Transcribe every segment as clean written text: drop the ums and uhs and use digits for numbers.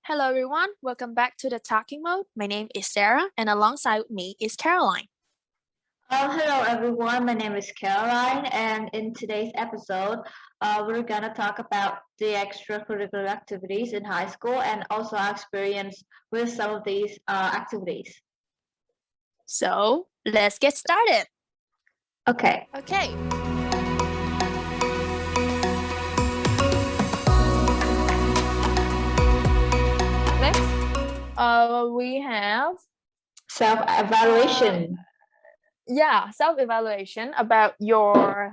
Hello, everyone. Welcome back to the Talking Mode. My name is Sarah, and alongside with me is Caroline. Hello everyone, my name is Caroline, and in today's episode, we're gonna talk about the extracurricular activities in high school and also our experience with some of these activities. So let's get started. Okay. Next, we have Self-evaluation. self-evaluation about your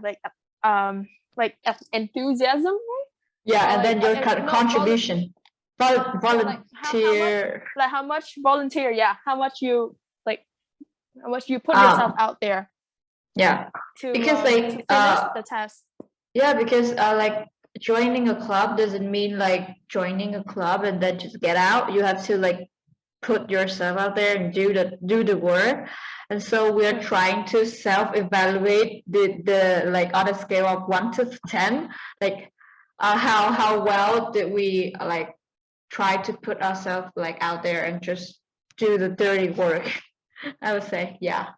enthusiasm, right? Yeah, and then your contribution. Volunteer. How much volunteer? Yeah, how much you put yourself out there. Yeah, to because finish the test. Yeah, because like joining a club doesn't mean like joining a club and then just get out. You have to like put yourself out there and do the work. And so we're trying to self-evaluate the like on a scale of 1 to 10, like how well did we like try to put ourselves like out there and just do the dirty work. I would say, yeah.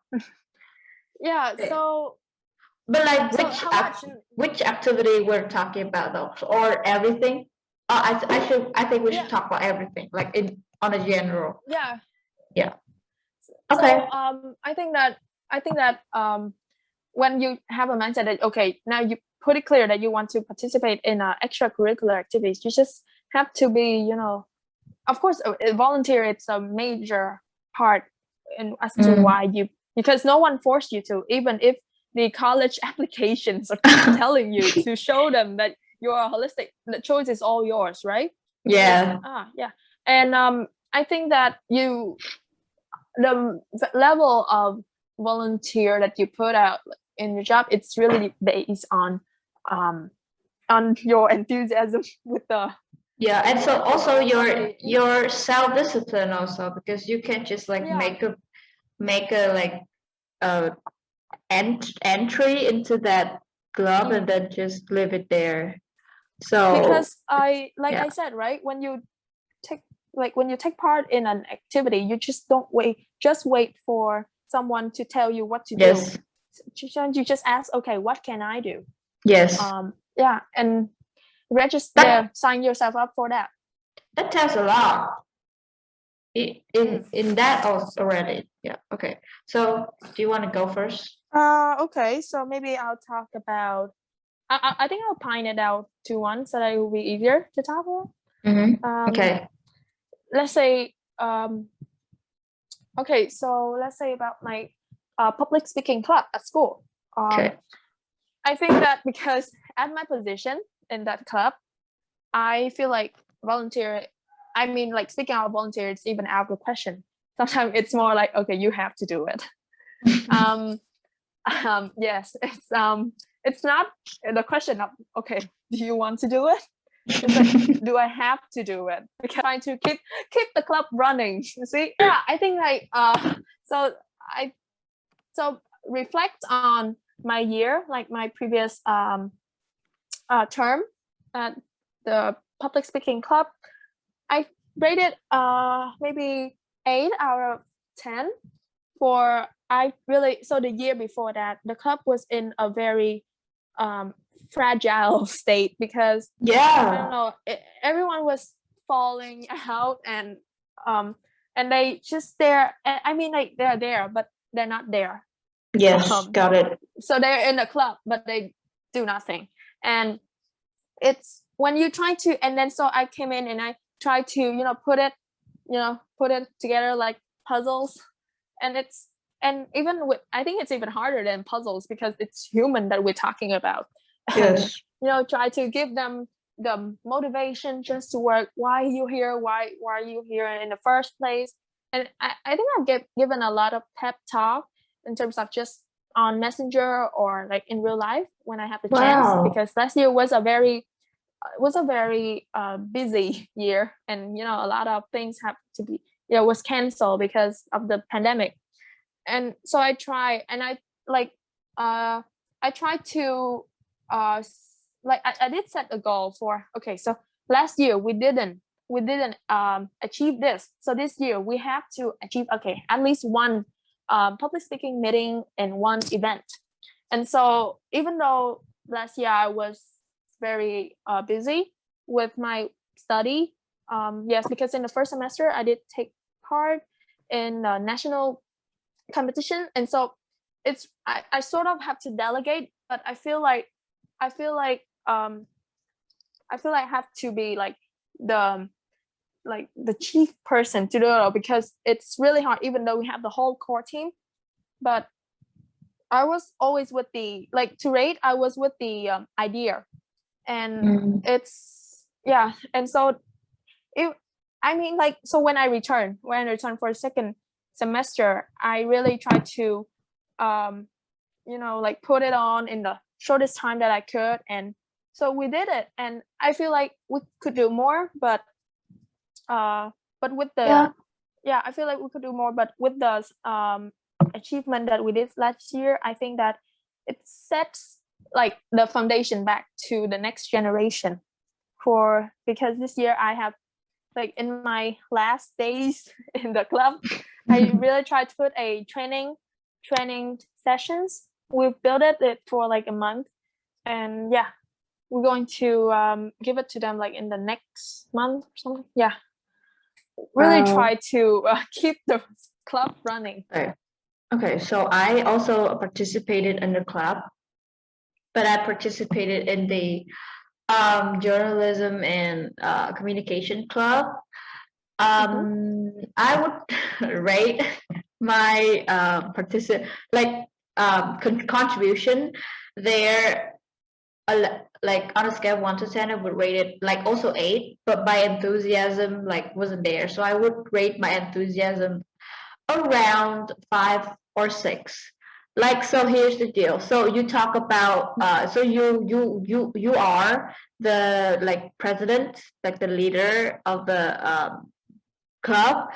Yeah, so but like which activity we're talking about though, or everything? I think we should talk about everything, like on a general. Yeah. Okay. So I think that when you have a mindset that okay, now you put it clear that you want to participate in extracurricular activities, you just have to be, of course, volunteer. It's a major part in as to why you, because no one forced you to, even if the college applications are telling you to show them that you're holistic, the choice is all yours, right? Yeah. And I think that the level of volunteer that you put out in your job, it's really based on your enthusiasm with the and so also your self-discipline also, because you can't just like make a like entry into that club and then just leave it there. So because I said, right, when you take part in an activity, you just don't wait for someone to tell you what to do. You just ask, okay, what can I do? And register, sign yourself up for that. That tells a lot in that already. Yeah. Okay, so do you want to go first? Okay, so maybe I'll talk about, I think I'll pine it out to one so that it will be easier to talk about. Okay, let's say okay, so let's say about my public speaking club at school. Okay. I think that because at my position in that club, I feel like speaking out volunteer, it's even out of the question. Sometimes it's more like, okay, you have to do it. Yes, it's not the question of, okay, do you want to do it? It's like, do I have to do it? Because I'm trying to keep the club running. You see? Yeah, I think like so reflect on my year, like my previous term at the public speaking club. I rated maybe 8 out of 10 for the year before that, the club was in a very fragile state because I don't know, everyone was falling out and they just there. I mean, like they're there, but they're not there. Yes, got it. So they're in the club, but they do nothing. And it's when you try to, and then so I came in and I tried to, put it together like puzzles. And even with, I think it's even harder than puzzles because it's human that we're talking about. Yes. And, try to give them the motivation just to work. Why are you here? Why are you here in the first place? And I think I've given a lot of pep talk in terms of just on Messenger or like in real life when I have the chance, because last year was a very busy year, and a lot of things have to be was canceled because of the pandemic. And so I try, and I try to I did set a goal for, okay, so last year we didn't we didn't achieve this, so this year we have to achieve at least one public speaking meeting and one event. And so even though last year I was very busy with my study, yes, because in the first semester I did take part in a national competition, and so it's I sort of have to delegate, but I feel like I have to be like the chief person to do it, because it's really hard even though we have the whole core team. But I was always with the to rate, I was with the idea, and it's and so so when I return for a second semester, I really try to put it on in the shortest time that I could, and so we did it. And I feel like we could do more, but with the I feel like we could do more, but with the achievement that we did last year, I think that it sets like the foundation back to the next generation, because this year I have like in my last days in the club, I really tried to put a training sessions. We've built it for like a month, and we're going to give it to them like in the next month or something. Really try to keep the club running. Okay, so I also participated in the club, but I participated in the journalism and communication club. I would rate my contribution there, like on a scale of 1 to 10, I would rate it like also 8, but my enthusiasm like wasn't there, so I would rate my enthusiasm around 5 or 6. Like, so here's the deal. So you talk about so you are the like president, like the leader of the club.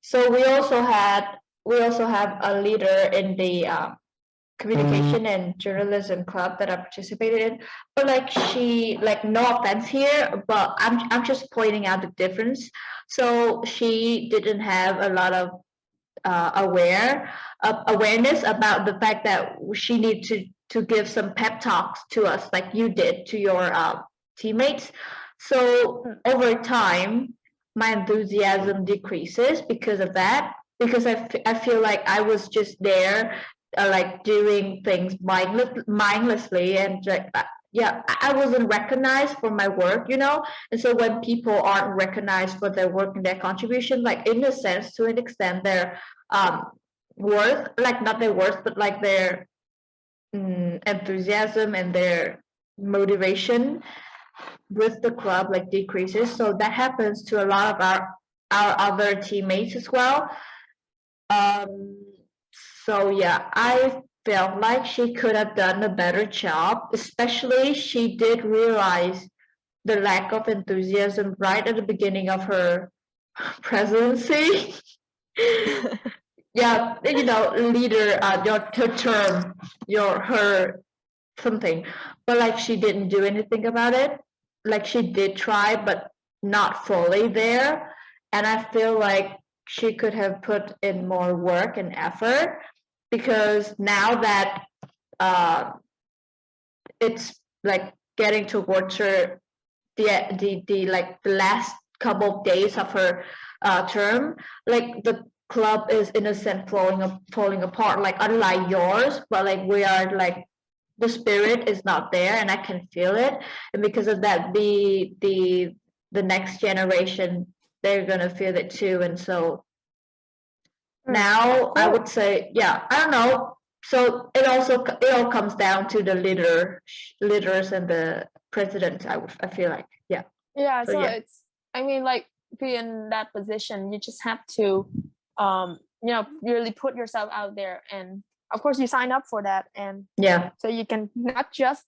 So we also have a leader in the communication and journalism club that I participated in. But like no offense here, but I'm just pointing out the difference. So she didn't have a lot of awareness about the fact that she needs to give some pep talks to us like you did to your teammates. So over time my enthusiasm decreases because of that, because I feel like I was just there like doing things mindlessly, and like I wasn't recognized for my work, and so when people aren't recognized for their work and their contribution, like in a sense, to an extent, their worth, like not their worth, but like their enthusiasm and their motivation with the club like decreases. So that happens to a lot of our other teammates as well. So I felt like she could have done a better job, especially she did realize the lack of enthusiasm right at the beginning of her presidency. Leader, her term, her something, but like she didn't do anything about it. Like she did try, but not fully there. And I feel like she could have put in more work and effort, because now that it's like getting towards her the last couple of days of her term, like the club is in a sense falling apart, like unlike yours, but like we are like the spirit is not there, and I can feel it. And because of that, the next generation, they're gonna feel it too. And so now I would say, I don't know. So it all comes down to the leaders and the president. I feel like, so it's, I mean, like, be in that position, you just have to really put yourself out there, and of course you sign up for that, and so you can not just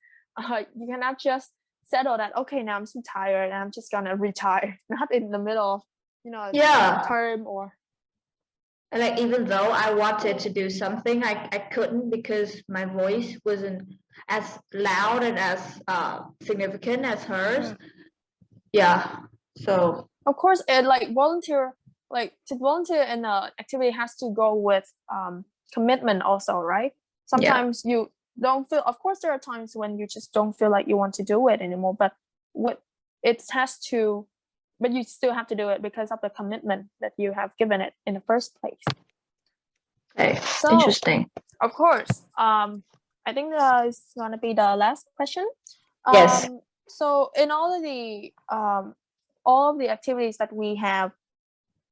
settle that, okay, now I'm so tired and I'm just gonna retire, not in the middle of term. Or and like, even though I wanted to do something, I couldn't, because my voice wasn't as loud and as significant as hers. So of course, it like volunteer, like to volunteer in a activity has to go with commitment also, right? Yeah. Sometimes you don't feel, of course there are times when you just don't feel like you want to do it anymore, but what it has to, but you still have to do it because of the commitment that you have given it in the first place. Okay. So Interesting. of course, I think it's gonna be the last question. Yes. So in all of the activities that we have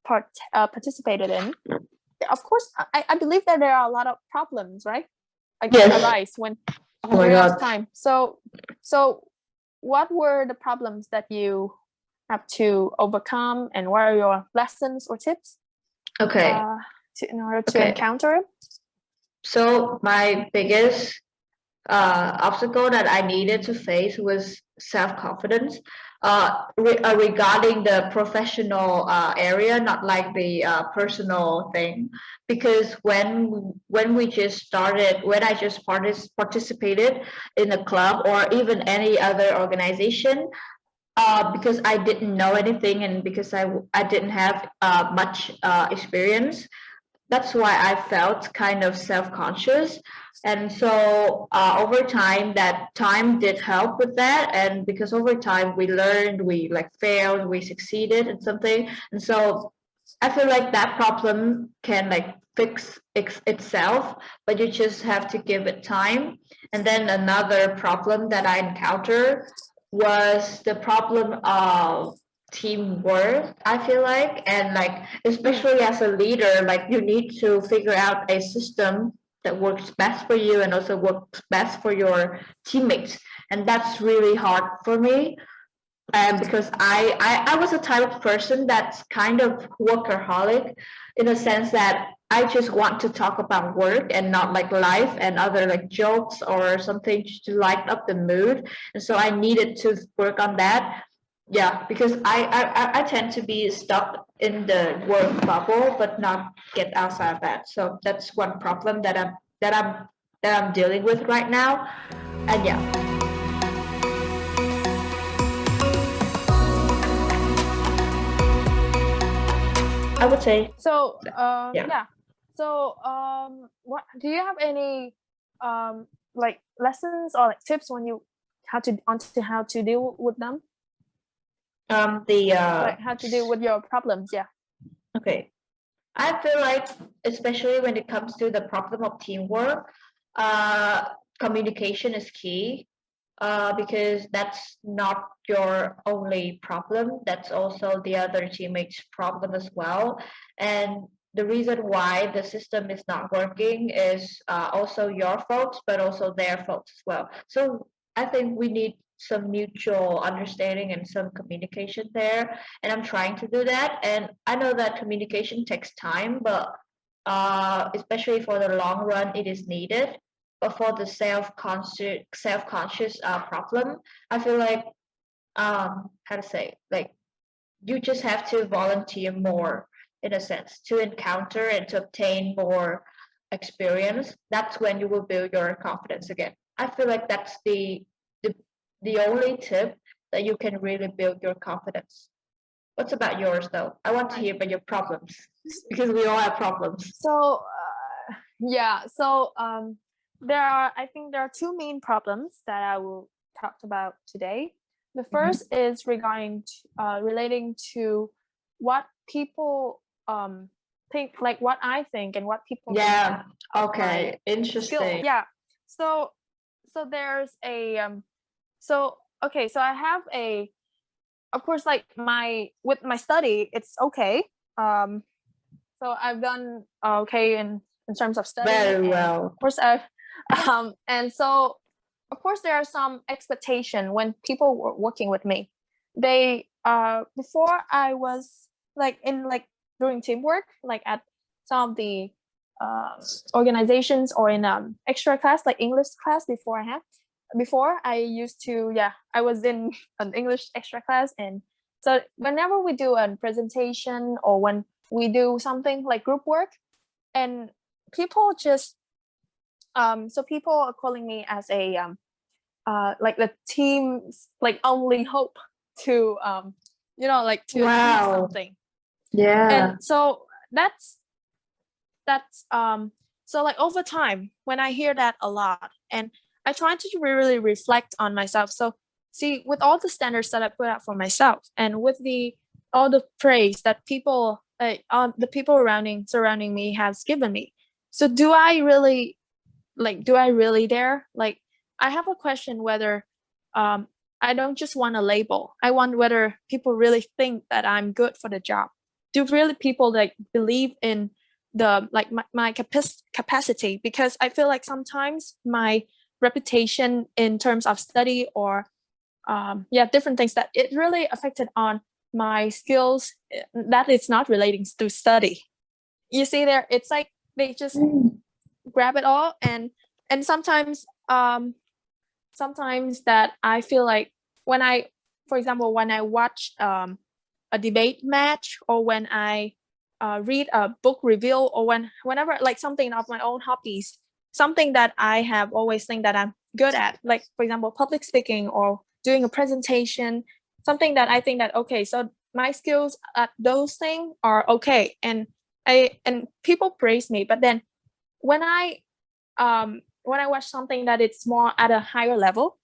participated in, of course, I believe that there are a lot of problems, right? Like Yes. arise when Oh my during God. that time. So what were the problems that you have to overcome, and what are your lessons or tips? Okay. In order to encounter it? So my biggest obstacle that I needed to face was self-confidence regarding the professional area, not like the personal thing. Because when we just started, when I just participated in a club or even any other organization, because I didn't know anything and because I didn't have much experience, that's why I felt kind of self-conscious. And so over time, that time did help with that. And because over time we learned, we like failed, we succeeded in something. And so I feel like that problem can like fix itself, but you just have to give it time. And then another problem that I encountered was the problem of teamwork, I feel like. And like especially as a leader, like you need to figure out a system that works best for you and also works best for your teammates, and that's really hard for me. And because I was a type of person that's kind of workaholic, in a sense that I just want to talk about work and not like life and other like jokes or something to lighten up the mood. And so I needed to work on that. Yeah, because I tend to be stuck in the work bubble but not get outside of that. So that's one problem that I'm dealing with right now. And yeah. I would say so. yeah. Yeah. So what do you have any like lessons or like tips when you how to deal with them? Like how to deal with your problems? Yeah. Okay. I feel like, especially when it comes to the problem of teamwork, uh, communication is key. Because that's not your only problem. That's also the other teammates' problem as well. And the reason why the system is not working is also your fault, but also their fault as well. So I think we need some mutual understanding and some communication there. And I'm trying to do that. And I know that communication takes time, but especially for the long run, it is needed. But for the self-conscious problem, I feel like how to say, like you just have to volunteer more, in a sense, to encounter and to obtain more experience. That's when you will build your confidence again. I feel like that's the, the only tip that you can really build your confidence. What's about yours though? I want to hear about your problems because we all have problems. So yeah. So I think there are two main problems that I will talk about today. The first is regarding relating to what people think, like what I think and what people think. Yeah. Okay. Skill. Interesting. Yeah. So there's a so okay, so I have a, of course, like with my study, it's okay. So I've done okay in terms of study. Very well. Of course, and so of course there are some expectation when people were working with me. They before I was like in like doing teamwork, like at some of the organizations or in extra class like English class before I used to, yeah, I was in an English extra class. And so whenever we do a presentation or when we do something like group work, and people just so people are calling me as a like the team's like only hope to like to achieve Wow. something. Yeah. And so that's so like over time when I hear that a lot, and I try to really reflect on myself. So see, with all the standards that I put out for myself, and with all the praise that people the people surrounding me has given me, so do I really dare? Like, I have a question whether I don't just want a label. I want whether people really think that I'm good for the job. Do really people like believe in the like my capacity? Because I feel like sometimes my reputation in terms of study or different things, that it really affected on my skills that it's not relating to study. You see there, it's like they just grab it all, and sometimes that I feel like when I, for example, when I watch a debate match, or when I read a book review, or whenever like something of my own hobbies, something that I have always think that I'm good at, like for example public speaking or doing a presentation, something that I think that okay, so my skills at those things are okay, and people praise me. But then when I watch something that it's more at a higher level,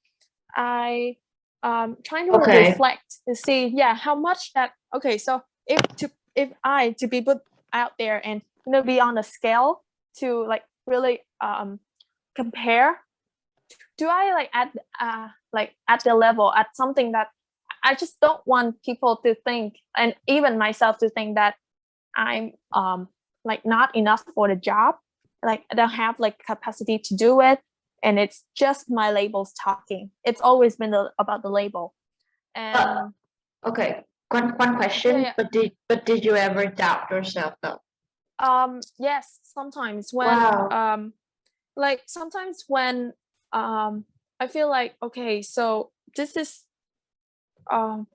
I trying to Okay. reflect to see how much that okay, so if I to be put out there and be on a scale to like really compare, do I like at the level at something that I just don't want people to think, and even myself to think, that I'm like not enough for the job, like I don't have like capacity to do it, and it's just my labels talking. It's always been about the label. And Okay, one question. yeah. But did you ever doubt yourself though? Yes, sometimes when Wow. like sometimes when I feel like okay, so this is um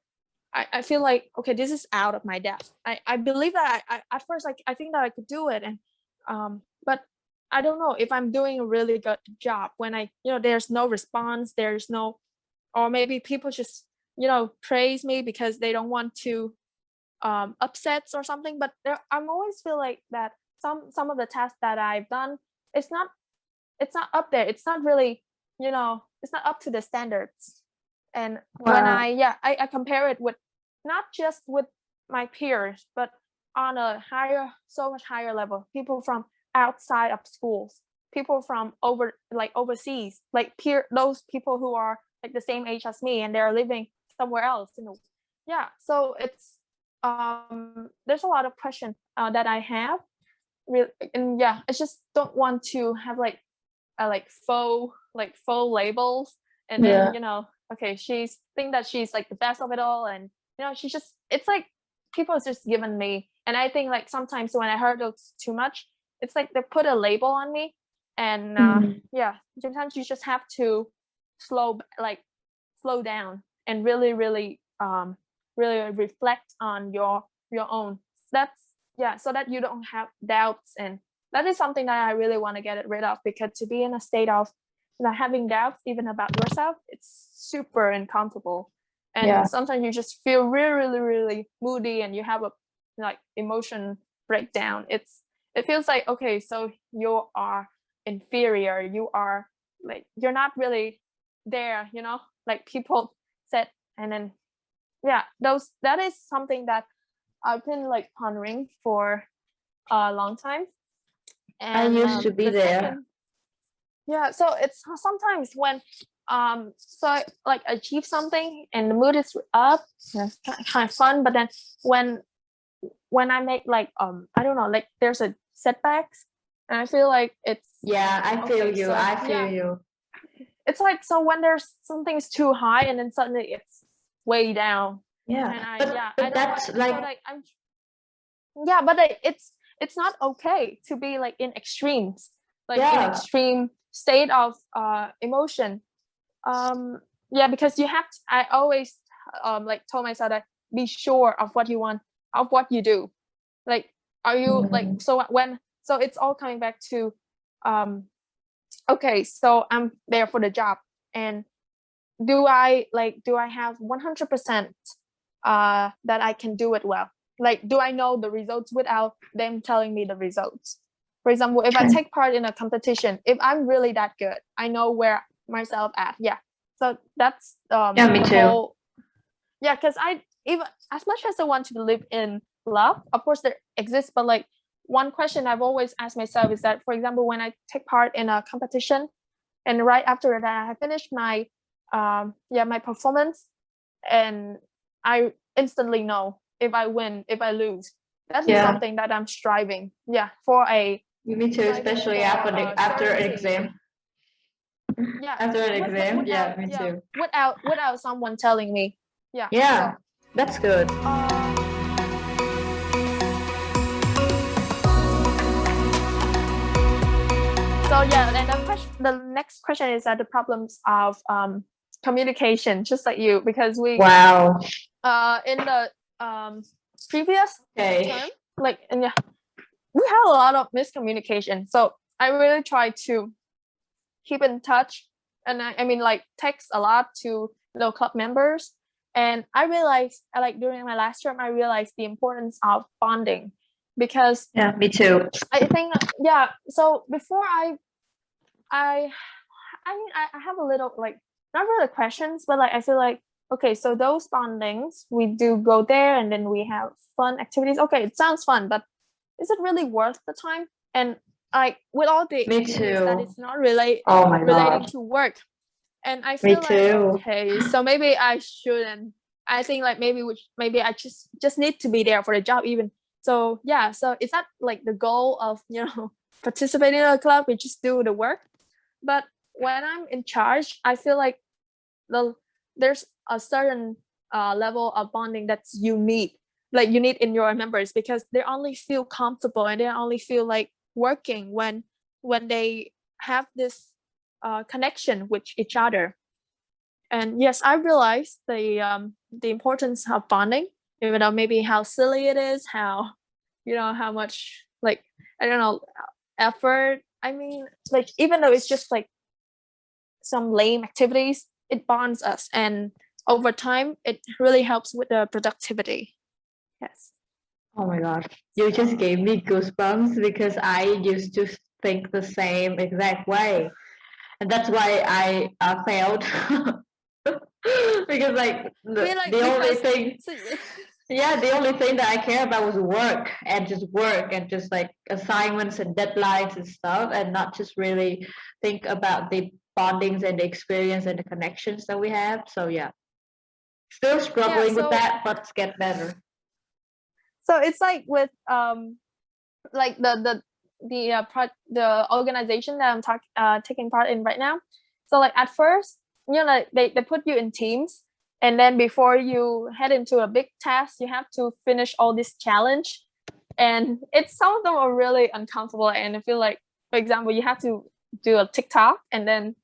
I feel like okay, this is out of my depth. I believe that I at first like I think that I could do it, and but I don't know if I'm doing a really good job when I there's no response, there's no, or maybe people just praise me because they don't want to upsets or something. But I'm always feel like that some of the tasks that I've done, it's not up there, it's not really it's not up to the standards. And when Wow. I compare it with not just with my peers, but on a so much higher level, people from outside of schools, people from overseas, like those people who are like the same age as me and they're living somewhere else, so it's there's a lot of questions that I have, and I just don't want to have like faux labels, and then okay, she's think that she's like the best of it all, and she's just, it's like people is just given me. And I think like sometimes when I heard those too much, it's like they put a label on me. And sometimes you just have to slow down and really reflect on your own. That's so that you don't have doubts. And that is something that I really want to get rid of, because to be in a state of having doubts even about yourself, it's super uncomfortable. And sometimes you just feel really moody, and you have a emotion breakdown. It feels like okay, so you are inferior, you are like you're not really there, like people said. And then that is something that I've been like pondering for a long time. And I used to be there. So it's sometimes when so I like achieve something and the mood is up, it's kind of fun. But then when I make like I don't know, like there's a setbacks, and I feel like it's I feel okay, you. so, I feel you. It's like, so when there's something's too high and then suddenly it's way down. Yeah, And but I don't that's so like like I'm but it's not okay to be like in extremes, like in extreme state of emotion. Because you have to, I always like told myself that be sure of what you want, of what you do. Like, are you like, so when, so it's all coming back to okay, so I'm there for the job, and do I have 100% that I can do it well. Like, do I know the results without them telling me the results? For example, if I take part in a competition, if I'm really that good, I know where myself at. Yeah. So that's Yeah, me the too. whole. Yeah, because I, even as much as I want to believe in love, of course there exists, but like one question I've always asked myself is that, for example, when I take part in a competition, and right after that I finished my my performance, and I instantly know if I win, if I lose. That is Yeah. something that I'm striving, for a Me too, especially for, after an certainty. exam. Yeah, After an exam, without, me too. without someone telling me. Yeah. Yeah, So that's good. So yeah, and the next question is the problems of communication, just like you, because we Wow. in the previous Okay. term, like, and yeah, we have a lot of miscommunication. So I really try to keep in touch, and I mean like text a lot to the club members. And I realized, like during my last term, I realized the importance of bonding, because Yeah, me too. I think so before I mean, I have a little, like, not really questions, but like I feel like, okay, so those bondings, we do go there and then we have fun activities. Okay, it sounds fun, but is it really worth the time? And like with all the Me activities that too. it's not Oh my relating God. to work, and I Me feel like, too. okay, so maybe I shouldn't. I think like maybe I just need to be there for the job even. So yeah, so is that like the goal of participating in a club? We just do the work, but when I'm in charge, I feel like there's a certain level of bonding that's unique, like you need in your members, because they only feel comfortable and they only feel like working when they have this connection with each other. And yes, I realized the importance of bonding, even though maybe how silly it is, how how much, like, I don't know, effort. I mean, like, even though it's just like some lame activities, it bonds us, and over time it really helps with the productivity. Yes. Oh my God. You just gave me goosebumps because I used to think the same exact way. And that's why I failed. Because like I mean, like, the only because thing the only thing that I care about was work and just like assignments and deadlines and stuff, and not just really think about the bondings and the experience and the connections that we have. So yeah, still yeah, struggling with that, but it's get better. so it's like with like the organization that I'm taking part in right now. So like at first, like they put you in teams, and then before you head into a big task, you have to finish all this challenge, and it's, some of them are really uncomfortable, and I feel like, for example, you have to do a TikTok, and then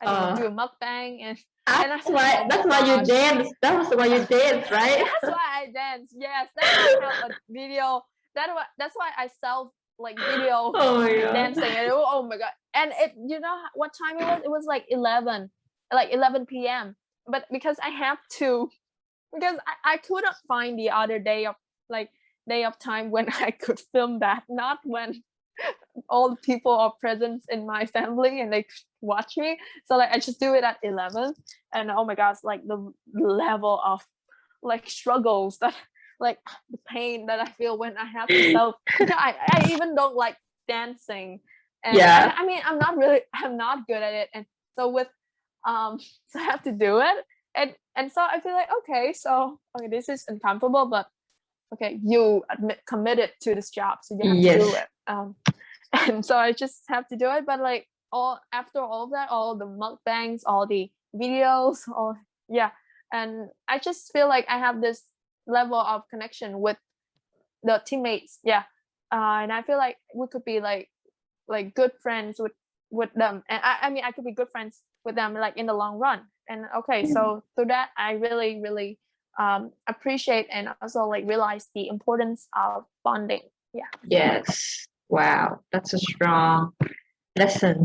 I don't know, do a mukbang, and I feel like, oh That's my why you gosh. dance. That was why you dance, right? That's why I dance. Yes, that's why I have a video. That's why I sell like video Oh my God. dancing. And oh my god! And it, what time it was? It was like 11 p.m. But because I have to, because I couldn't find the other day of time when I could film that. Not when all the people are present in my family and they could watch me. So like I just do it at 11, and oh my gosh, like the level of like struggles that, like, the pain that I feel when I have to self. I even don't like dancing, and Yeah. I mean I'm not good at it, and so with so I have to do it, and so I feel like, okay, so okay, this is uncomfortable, but okay, you committed to this job, so you have to do it. And so I just have to do it. But like, after all of that, all the mukbangs, all the videos, all, yeah, and I just feel like I have this level of connection with the teammates. Yeah. And I feel like we could be like good friends with them, and I mean I could be good friends with them like in the long run. And okay, so through that I really appreciate and also like realize the importance of bonding. Yeah. Yes. Wow, that's a strong lesson.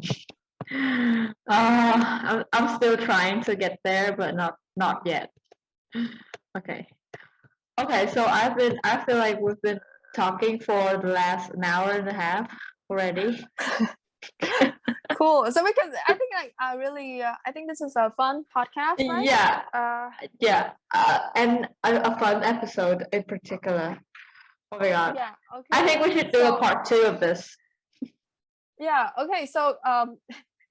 I'm still trying to get there, but not yet. Okay. Okay, so I feel like we've been talking for the last an hour and a half already. Cool. So because I think I really I think this is a fun podcast, right? Yeah, and a fun episode in particular. Oh my god. Yeah. Okay. I think we should do a part 2 of this. Yeah. Okay. So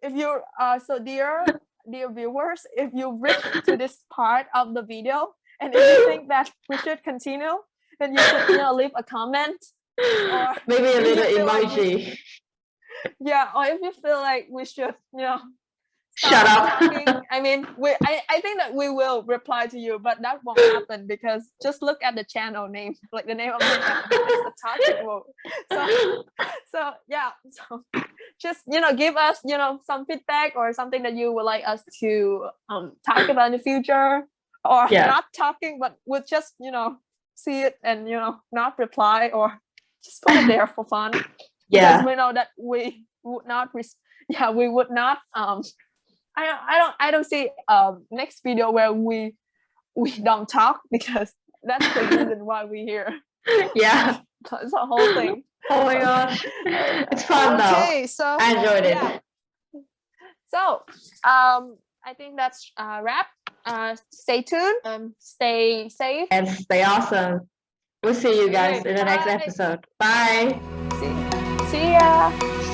if you're so dear viewers, if you reached to this part of the video and if you think that we should continue, then you should leave a comment or maybe a little or emoji. if you feel like we should Shut up. I mean, I think that we will reply to you, but that won't happen because just look at the channel name, like the name of the channel, it's the toxic mode. So yeah, so just give us some feedback or something that you would like us to talk about in the future, or not talking, but we'll just see it and not reply or just put it there for fun. Because we know that we would not we would not I don't see next video where we don't talk, because that's the reason why we're here. Yeah, It's a whole thing. Oh my gosh, it's fun though. Okay, so I enjoyed it. So I think that's wrap. Stay tuned, stay safe, and stay awesome. We'll see you guys in the next episode. Bye. See ya.